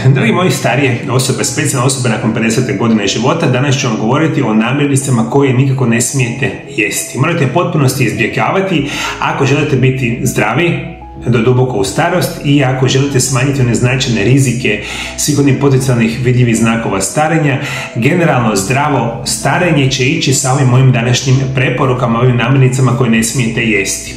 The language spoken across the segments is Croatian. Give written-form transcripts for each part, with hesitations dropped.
Dragi moji starije osobe, specijalne osobe nakon 50. godine života, danas ću vam govoriti o namirnicama koje nikako ne smijete jesti. Morate potpunosti izbjegavati ako želite biti zdravi do duboko u starost i ako želite smanjiti one značajne rizike svih onih potencijalnih vidljivih znakova starenja. Generalno zdravo starenje će ići sa ovim mojim današnjim preporukama, ovim namirnicama koje ne smijete jesti.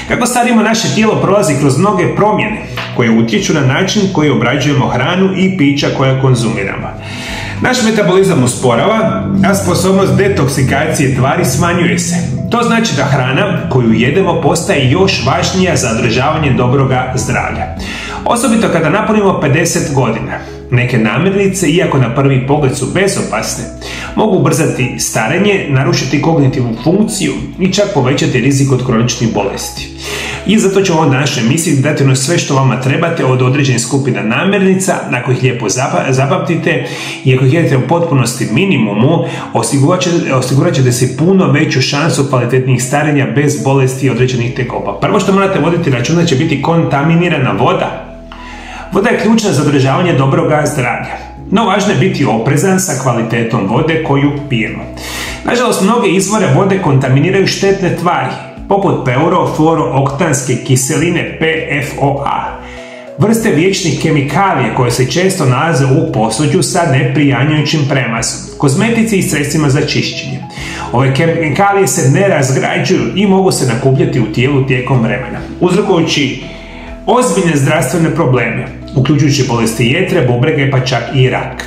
Kako starimo, naše tijelo prolazi kroz mnoge promjene koje utječu na način koji obrađujemo hranu i pića koja konzumiramo. Naš metabolizam usporava, a sposobnost detoksikacije tvari smanjuje se. To znači da hrana koju jedemo postaje još važnija za održavanje dobroga zdravlja. Osobito kada napunimo 50 godina. Neke namirnice, iako na prvi pogled su bezopasne, mogu ubrzati starenje, narušiti kognitivnu funkciju i čak povećati rizik od kroničnih bolesti. I zato ću u ovoj današnjoj emisiji dati ono sve što vama trebate od određenih skupina namirnica, ako ih lijepo zapamtite i ako ih jedete u potpunosti minimumu, osigurat ćete si puno veću šansu kvalitetnijih starenja bez bolesti i određenih tegoba. Prvo što morate voditi računa će biti kontaminirana voda. Voda je ključna za održavanje dobroga zdravlja, no važno je biti oprezan sa kvalitetom vode koju pijemo. Nažalost, mnoge izvore vode kontaminiraju štetne tvari, poput perfluorooktanske kiseline PFOA, vrste vječnih kemikalija koje se često nalaze u posuđu sa neprijanjujućim premazom, kozmetici i sredstvima za čišćenje. Ove kemikalije se ne razgrađuju i mogu se nakupljati u tijelu tijekom vremena, uzrokujući ozbiljne zdravstvene probleme, uključujući bolesti jetre, bubrega pa čak i rak.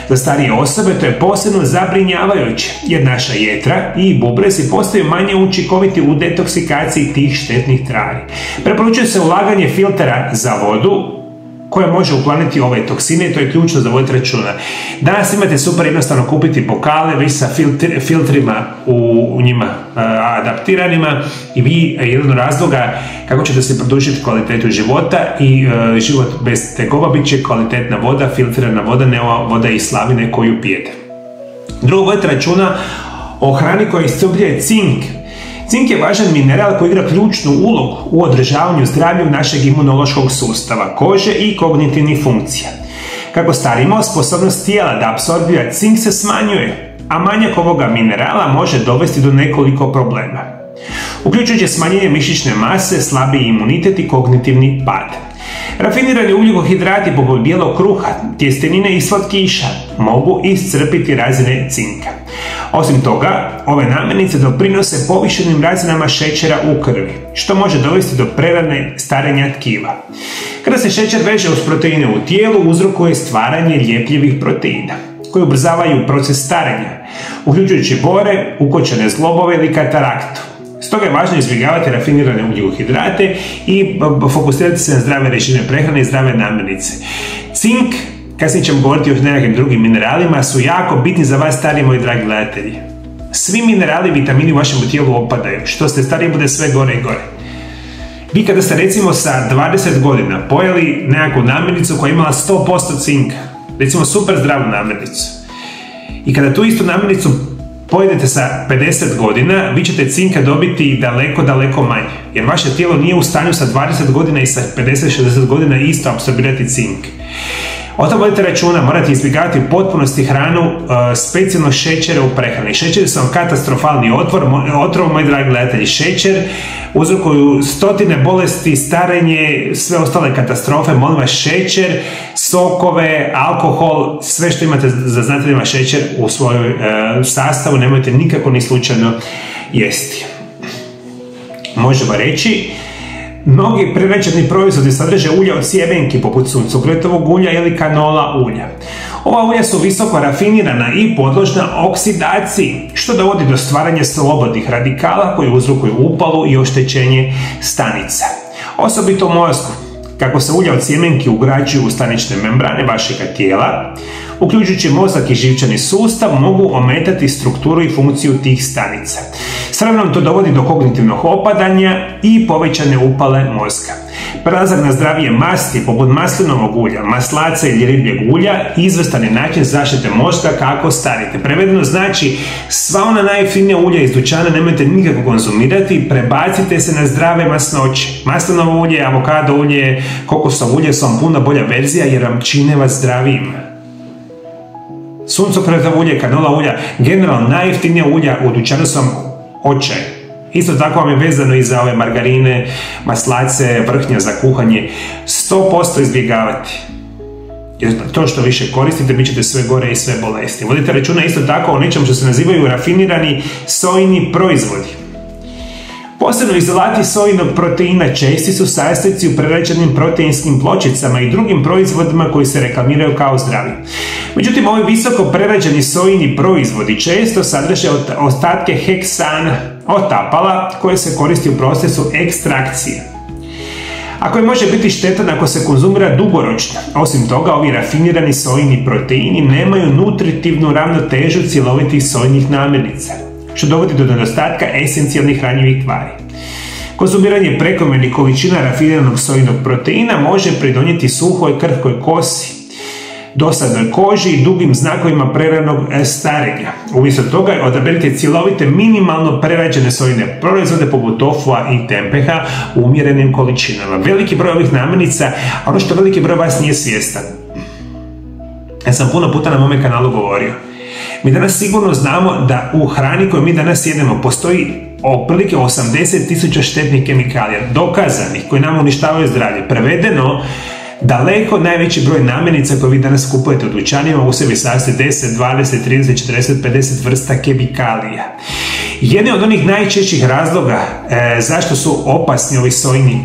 Za starije osobe to je posebno zabrinjavajuće, jer naša jetra i bubrezi postaju manje učinkoviti u detoksikaciji tih štetnih tvari. Preporučuje se ulaganje filtera za vodu koja može ukloniti ove toksine i to je ključno za voditi računa. Danas imate super jednostavno kupiti bokale već sa filtrima u njima adaptiranima i vi jedan od razloga kako ćete se produžiti kvalitetu života i život bez tegoba bit će kvalitetna voda, filtrirana voda, ne ova voda iz slavine koju pijete. Drugo, vodite računa o hrani koja iscrpljuje cink. Cink je važan mineral koji igra ključnu ulogu u održavanju zdravlja našeg imunološkog sustava, kože i kognitivnih funkcija. Kako starimo, sposobnost tijela da apsorbira cink se smanjuje, a manjak ovoga minerala može dovesti do nekoliko problema, uključujući smanjenje mišićne mase, slabiji imunitet i kognitivni pad. Rafinirani ugljikohidrati poput bijelog kruha, tjestenine i slatkiša mogu iscrpiti razine cinka. Osim toga, ove namirnice doprinose povišenim razinama šećera u krvi, što može dovesti do prerane starenja tkiva. Kada se šećer veže uz proteine u tijelu, uzrokuje stvaranje ljepljivih proteina, koji ubrzavaju proces starenja, uključujući bore, ukočene zglobove ili kataraktu. Stoga je važno izbjegavati rafinirane ugljikohidrate i fokusirati se na zdrave režime prehrane i zdrave namirnice. Cink, kasnije ćemo govoriti o nekakvim drugim mineralima, su jako bitni za vas stariji moji dragi gledatelji. Svi minerali i vitamini u vašem tijelu opadaju, što ste stariji bude sve gore i gore. Vi kada ste recimo sa 20 godina pojeli nekakvu namirnicu koja je imala 100% cinka, recimo super zdravu namirnicu, i kada tu istu namirnicu pojedete sa 50 godina, vi ćete cinka dobiti daleko, daleko manje, jer vaše tijelo nije u stanju sa 20 godina i sa 50-60 godina isto apsorbirati cink. O tom vodite računa, morate izbjegavati u potpunosti hranu, specijalno šećere u prehrani. Šećeri su vam katastrofalni otrov, moji dragi gledatelji. Šećer uzrokuju stotine bolesti, starenje, sve ostale katastrofe. Molim vas, šećer, sokove, alkohol, sve što imate za znate da ima šećer u svojoj sastavu, nemojte nikako ni slučajno jesti. Možemo reći, mnogi prerađeni proizvodi sadrže ulja od sjemenki poput suncokretovog ulja ili kanola ulja. Ova ulja su visoko rafinirana i podložna oksidaciji, što dovodi do stvaranja slobodnih radikala koji uzrokuju upalu i oštećenje stanica. Osobito u mozgu, kako se ulja od sjemenki ugrađuju u stanične membrane vašega tijela, uključujući mozak i živčani sustav, mogu ometati strukturu i funkciju tih stanica. S vremenom to dovodi do kognitivnog opadanja i povećane upale mozga. Prelazak na zdravije masti, poput maslinovog ulja, maslaca ili ribljeg ulja, izvrstan je način zaštite mozga kako starite. Prevedeno znači, sva ona najjeftinija ulja iz dućana nemojte nikako konzumirati, prebacite se na zdrave masnoće. Maslinovo ulje, avokado ulje, kokosovo ulje su vam puno bolja verzija jer vam čine vas zdravijim. Suncokretovo ulje, kanola ulja, generalno najjeftinija ulja u dućanu su vam očaj. Isto tako vam je vezano i za ove margarine, maslace, vrhnja za kuhanje. 100% izbjegavati. Jer to što više koristite, bit ćete sve gore i sve bolesti. Vodite računa isto tako o nečem što se nazivaju rafinirani sojini proizvodi. Posebno izolati sojinog proteina česti su sastojci u prerađenim proteinskim pločicama i drugim proizvodima koji se reklamiraju kao zdravi. Međutim, ovi visoko prerađeni sojini proizvodi često sadrže ostatke heksana, otapala, koje se koristi u procesu ekstrakcije. A koji može biti štetan ako se konzumira dugoročno. Osim toga, ovi rafinirani sojini proteini nemaju nutritivnu ravnotežu cjelovitih sojnih namirnica, što dovodi do nedostatka esencijalnih hranjivih tvari. Konzumiranje prekomjernih količina rafiniranog sojinog proteina može pridonijeti suhoj, krhkoj kosi, dosadnoj koži i dugim znakovima preranog starenja. Umjesto toga odaberite cjelovite minimalno prerađene sojine proizvode poput tofua i tempeha u umjerenim količinama. Veliki broj ovih namirnica, a ono što veliki broj vas nije svjestan. Ja sam puno puta na mome kanalu govorio. Mi danas sigurno znamo da u hrani koju mi danas jedemo postoji otprilike 80.000 štetnih kemikalija, dokazanih, koji nam uništavaju zdravlje. Prevedeno, daleko najveći broj namirnica koje vi danas kupujete u dućanima u sebi sastoji 10, 20, 30, 40, 50 vrsta kemikalija. Jedni od onih najčešćih razloga zašto su opasni ovi sojni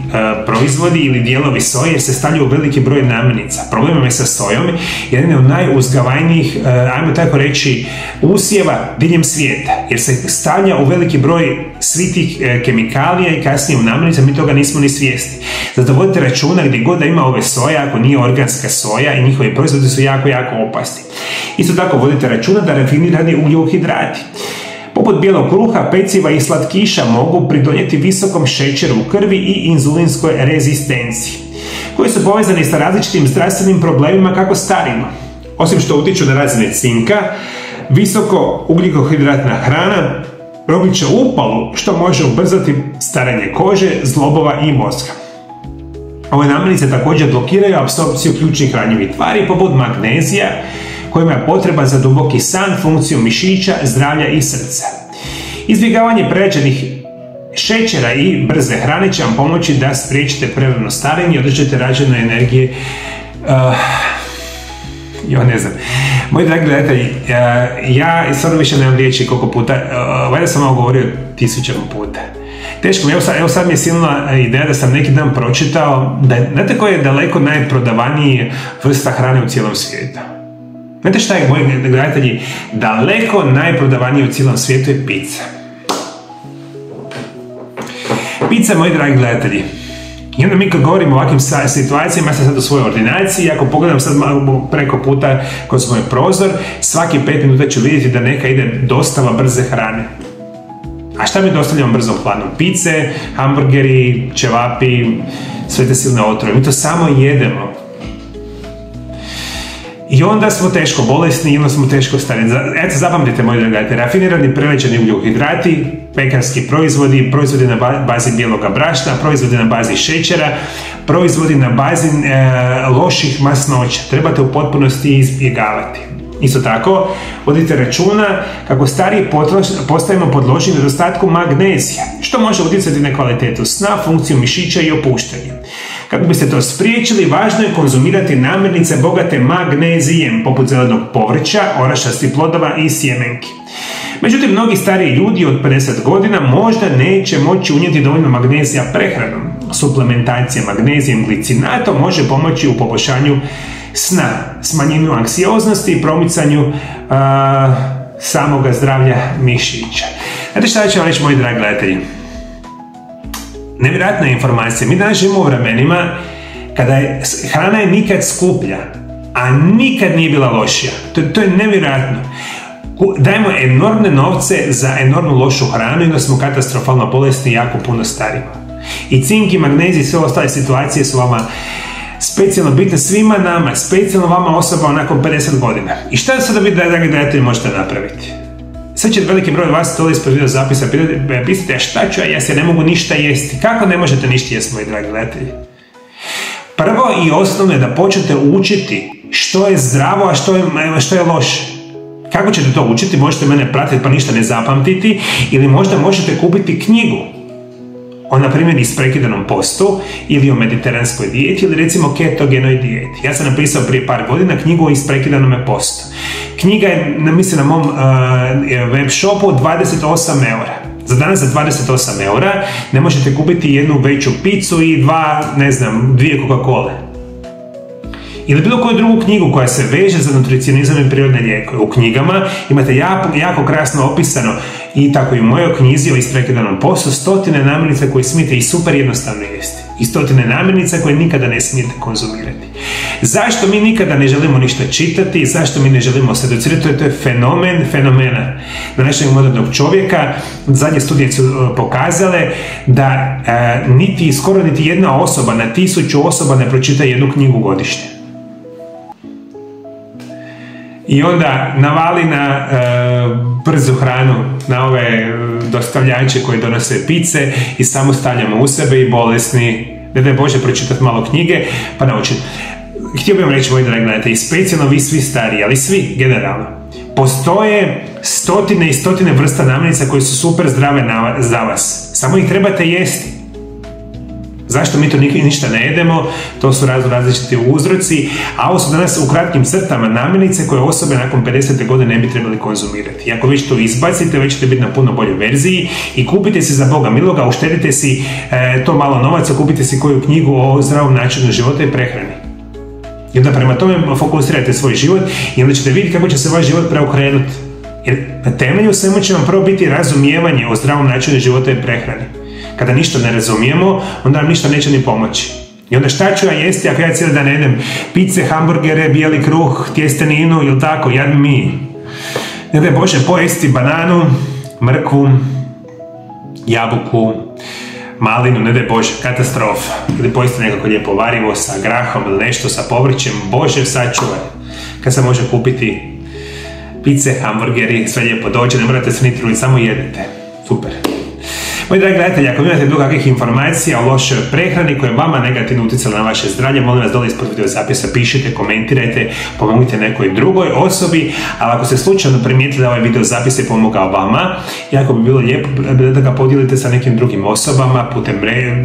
proizvodi ili dijelovi soje jer se stavljaju u veliki broj namirnica. Problem je sa sojom, jedan je od najuzgavajnijih, ajmo tako reći, usjeva diljem svijeta, jer se stavlja u veliki broj svih tih kemikalija i kasnije u namirnica, mi toga nismo ni svjesni. Zato vodite računa gdje god da ima ove soje, ako nije organska soja i njihovi proizvodi su jako, jako opasni. Isto tako vodite računa da rafinirani ugljikohidrati poput bijelog kruha, peciva i slatkiša mogu pridonijeti visokom šećeru u krvi i inzulinskoj rezistenciji, koji su povezani sa različitim zdravstvenim problemima kako starimo. Osim što utječu na razine cinka, visoko ugljikohidratna hrana promiče upalu, što može ubrzati starenje kože, zglobova i mozga. Ove namirnice također blokiraju apsorpciju ključnih hranjivih tvari poput magnezija, kojima je potreba za duboki san, funkciju mišića, zdravlja i srca. Izbjegavanje prerađenih šećera i brze hrane će vam pomoći da spriječite prerano starenje i održite rađenu energije. Moji dragi gledatelji, ja stvarno više nemam riječi koliko puta, valjda sam ovo govorio 1000 puta. Teško mi, evo sad mi je silna ideja da sam neki dan pročitao, da znate koja je daleko najprodavaniji vrsta hrane u cijelom svijetu? Znate šta je, moji gledatelji, daleko najprodavaniji u cijelom svijetu je pizza. Pizza, moji dragi gledatelji. I onda mi kad govorimo o ovakvim situacijama, ja sam sad u svojoj ordinaciji, ako pogledam sad preko puta kroz moj prozor, svaki 5 minuta ću vidjeti da neka ide dostava brze hrane. A šta mi dostavljamo brzom hlanom? Pice, hamburgeri, ćevapi, sve te silne otrove. Mi to samo jedemo. I onda smo teško bolesni i onda smo teško stari. Eto, zapamtite, moji dragi, rafinirani prerađeni ugljikohidrati, pekarski proizvodi, proizvodi na bazi bijeloga brašna, proizvodi na bazi šećera, proizvodi na bazi loših masnoća. Trebate u potpunosti izbjegavati. Isto tako, vodite računa kako stariji postajemo podložni nedostatku magnezija, što može utjecati na kvalitetu sna, funkciju mišića i opuštanje. Kako biste to spriječili, važno je konzumirati namirnice bogate magnezijem, poput zelenog povrća, orašastih plodova i sjemenki. Međutim, mnogi stariji ljudi od 50 godina možda neće moći unijeti dovoljno magnezija prehranom. Suplementacija magnezijem glicinatom može pomoći u poboljšanju sna, smanjenju anksioznosti i promicanju samoga zdravlja mišića. Znate šta ću vam reći, moji dragi gledatelji? Nevjerojatna informacija. Mi danas živimo u vremenima kada hrana je nikad skuplja, a nikad nije bila lošija. To je nevjerojatno. Dajemo enormne novce za enormno lošu hranu i onda smo katastrofalno bolesni i jako puno starimo. I cink i magnezij i sve ostale situacije su vama specijalno bitne, svima nama, specijalno vama osoba nakon 50 godina. I šta sada vi, dragi gledatelji, možete napraviti? Sad će veliki broj vas to ispod video zapisa pisati, a šta ću ja jesti, ja ne mogu ništa jesti. Kako ne možete ništa jesti, moji dragi gledatelji? Prvo i osnovno je da počnete učiti što je zdravo, a što je loše. Kako ćete to učiti? Možete mene pratiti pa ništa ne zapamtiti, ili možda možete kupiti knjigu o, na primjer, isprekidanom postu, ili o mediteranskoj dijeti, ili recimo ketogenoj dijeti. Ja sam napisao prije par godina knjigu o isprekidanom postu. Knjiga je, mislim, na mom web shopu 28 eura. Za danas za 28 eura ne možete kupiti jednu veću picu i dvije Coca-Cole. Ili bilo koju drugu knjigu koja se veže za nutricionizam i prirodne lijekove. U knjigama imate jako krasno opisano, i tako i u mojoj knjizi o isprekidanom postu, 100 namirnica koje smijete i super jednostavno jesti. I 100 namirnica koje nikada ne smijete konzumirati. Zašto mi nikada ne želimo ništa čitati? Zašto mi ne želimo se educirati? To je fenomena današnjeg modernog čovjeka. Zadnje studije su pokazale da skoro niti jedna osoba na 1000 osoba ne pročita jednu knjigu godišnje. I onda navali na brzu hranu, na ove dostavljače koji donose pice i samo stavljamo u sebe i bolesni, ne daj Bože pročitati malo knjige, pa naučiti. Htio bih vam reći, moji dragi gledatelji, specijalno vi svi stariji, ali svi generalno, postoje 100 i 100 vrsta namirnica koje su super zdrave za vas, samo ih trebate jesti. Zašto mi to ništa ne jedemo? To su različiti uzroci, a ovo su danas u kratkim crtama namirnice koje osobe nakon 50. godine ne bi trebali konzumirati. I ako već to izbacite, već ćete biti na puno boljoj verziji i kupite si, za Boga miloga, uštedite si to malo novaca, kupite si koju knjigu o zdravom načinu života i prehrani. I onda prema tome fokusirajte svoj život i onda ćete vidjeti kako će se vaš život preokrenuti. Jer na temelju svemu će vam prvo biti razumijevanje o zdravom načinu života i prehrani. Kada ništa ne razumijemo, onda nam ništa neće ni pomoći. I onda šta ću ja jesti ako ja cijeli dan jedem pice, hamburgere, bijeli kruh, tjesteninu ili tako, jad mi. Ne daj Bože pojesti bananu, mrkvu, jabuku, malinu, ne daj Bože, katastrofa. Ili pojesti nekako lijepo varivo sa grahom ili nešto sa povrćem, Bože sačuvaj. Kad se može kupiti pice, hamburgeri, sve lijepo dođe, ne morate se ni truditi, samo jedete. Super. Moji dragi gledatelji, ako imate bilo kakvih informacija o lošoj prehrani koja je vama negativno utjecala na vaše zdravlje, molim vas dole ispod video zapisa pišite, komentirajte, pomognite nekoj drugoj osobi, ali ako ste slučajno primijetili da ovaj video zapis je pomogao vama, jako bi bilo lijepo da ga podijelite sa nekim drugim osobama putem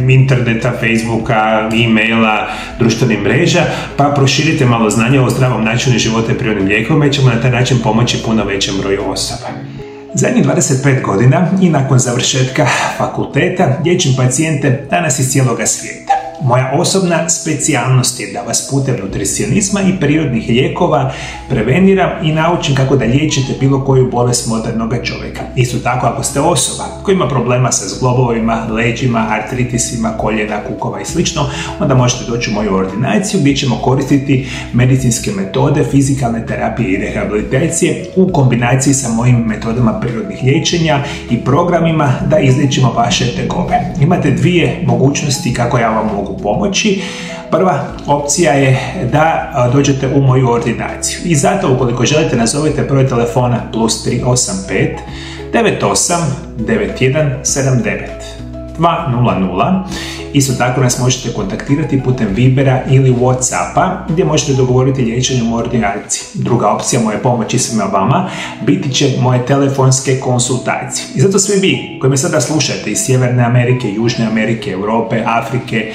interneta, Facebooka, e-maila, društvenih mreža, pa proširite malo znanja o zdravom načinu života i prirodnim lijekovima i ćemo na taj način pomoći puno većem broju osoba. Zadnjih 25 godina i nakon završetka fakulteta liječim pacijente danas iz cijeloga svijeta. Moja osobna specijalnost je da vas putem nutricionizma i prirodnih lijekova preveniram i naučim kako da liječite bilo koju bolest modernog čovjeka. Isto tako, ako ste osoba koja ima problema sa zglobovima, leđima, artritisima, koljena, kukova i sl., onda možete doći u moju ordinaciju gdje ćemo koristiti medicinske metode, fizikalne terapije i rehabilitacije u kombinaciji sa mojim metodama prirodnih liječenja i programima da izliječimo vaše tegobe. Imate dvije mogućnosti kako ja vam mogu pomoći. Prva opcija je da dođete u moju ordinaciju i zato ukoliko želite nazovite broj telefona +385 98 91 79 200. Isto tako nas možete kontaktirati putem Vibera ili Whatsappa gdje možete dogovoriti liječenje u ordinaciji. Druga opcija moje pomoći svima vama biti će moje telefonske konsultacije. I zato svi vi koji me sada slušate iz Sjeverne Amerike, Južne Amerike, Europe, Afrike,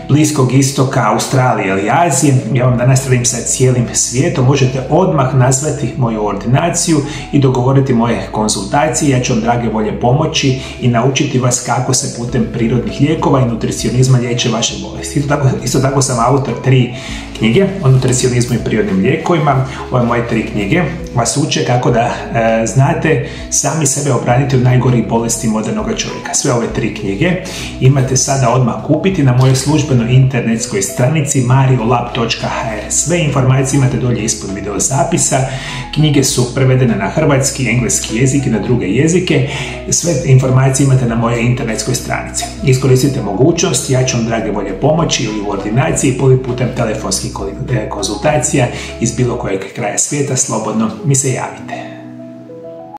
Bliskog istoka, Australije ili Azije, ja vam danas radim sa cijelim svijetom, možete odmah nazvati moju ordinaciju i dogovoriti moje konsultacije. Ja ću vam drage volje pomoći i naučiti vas kako se putem prirodnih lijekova i nutricionizma liječe vaše bolesti. Isto tako sam autor 3 knjige o nutricionizmu i prirodnim lijekovima. Ove moje 3 knjige vas uče kako da znate sami sebe obraniti od najgorih bolesti modernog čovjeka. Sve ove 3 knjige imate sada odmah kupiti na mojoj službenoj internetskoj stranici mariolab.hr. Sve informacije imate dolje ispod video zapisa. Knjige su prevedene na hrvatski, engleski jezik i na druge jezike. Sve informacije imate na mojoj internetskoj stranici. Iskoristite mogućnost, ja ću vam drage volje pomoći ili u ordinaciji, ili putem telefonskih konzultacija iz bilo kojeg kraja svijeta, slobodno mi se javite.